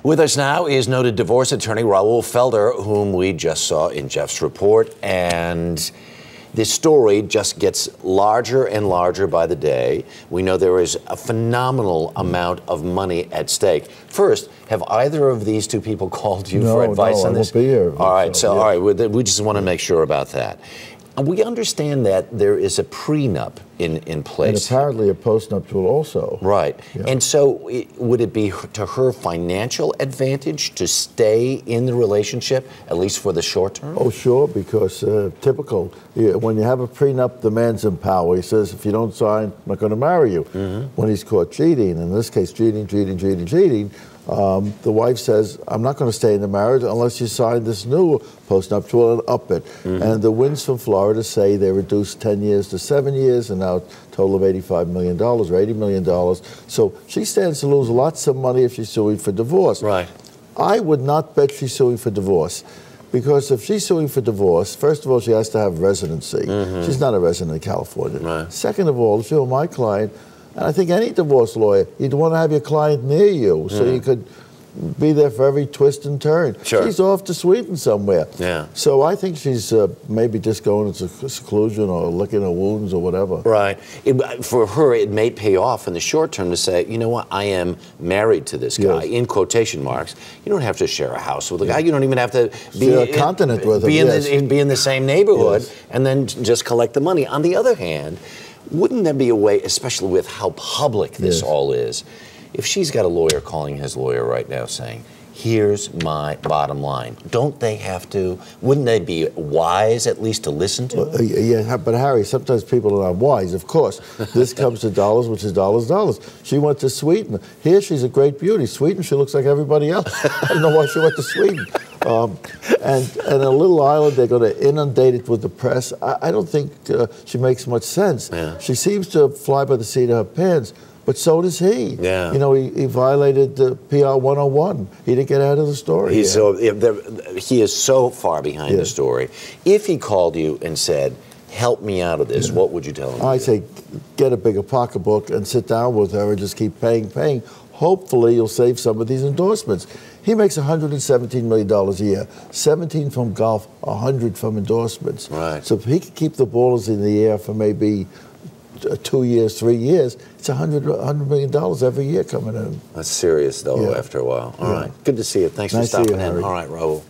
With us now is noted divorce attorney Raoul Felder, whom we just saw in Jeff's report. And this story just gets larger and larger by the day. We know there is a phenomenal amount of money at stake. First, have either of these two people called you for advice on this? No, I won't be here. All right, so, all right, we just want to make sure about that. And we understand that there is a prenup in place. And apparently a postnuptial also. Right. Yeah. And so would it be to her financial advantage to stay in the relationship, at least for the short term? Oh, sure, because typical, when you have a prenup, the man's in power. He says, if you don't sign, I'm not going to marry you. When he's caught cheating, in this case, cheating, the wife says, I'm not going to stay in the marriage unless you sign this new postnuptial and up it. And the winds from Florida say they reduced 10 years to 7 years, and now a total of $85 million or $80 million. So she stands to lose lots of money if she's suing for divorce. Right. I would not bet she's suing for divorce. Because if she's suing for divorce, first of all, she has to have residency. She's not a resident of California. Right. Second of all, if you were my client, and I think any divorce lawyer, you'd want to have your client near you so you could be there for every twist and turn. Sure. She's off to Sweden somewhere. Yeah. So I think she's maybe just going into seclusion or licking her wounds or whatever. Right. For her, it may pay off in the short term to say, you know what, I am married to this guy, in quotation marks. You don't have to share a house with a guy. You don't even have to be a continent with him. Be in the same neighborhood and then just collect the money. On the other hand, wouldn't there be a way, especially with how public this all is, if she's got a lawyer calling his lawyer right now saying, here's my bottom line, don't they have to, wouldn't they be wise at least to listen to it? Yeah, but Harry, sometimes people are not wise, of course. This comes to dollars, which is dollars. She went to Sweden. Here she's a great beauty. Sweden, she looks like everybody else. I don't know why she went to Sweden. And a little island, they're going to inundate it with the press. I don't think she makes much sense. Yeah. She seems to fly by the seat of her pants, but so does he. Yeah. You know, he violated the PR 101. He didn't get out of the story. He is so far behind the story. If he called you and said, help me out of this, what would you tell him? I'd say get a bigger pocketbook and sit down with her and just keep paying. Hopefully you'll save some of these endorsements. He makes $117 million a year, 17 from golf, 100 from endorsements. Right. So if he could keep the balls in the air for maybe 2 years, 3 years, it's $100 million every year coming in. That's serious, though, after a while. All right. Good to see you. Thanks for stopping in. All right, Raoul.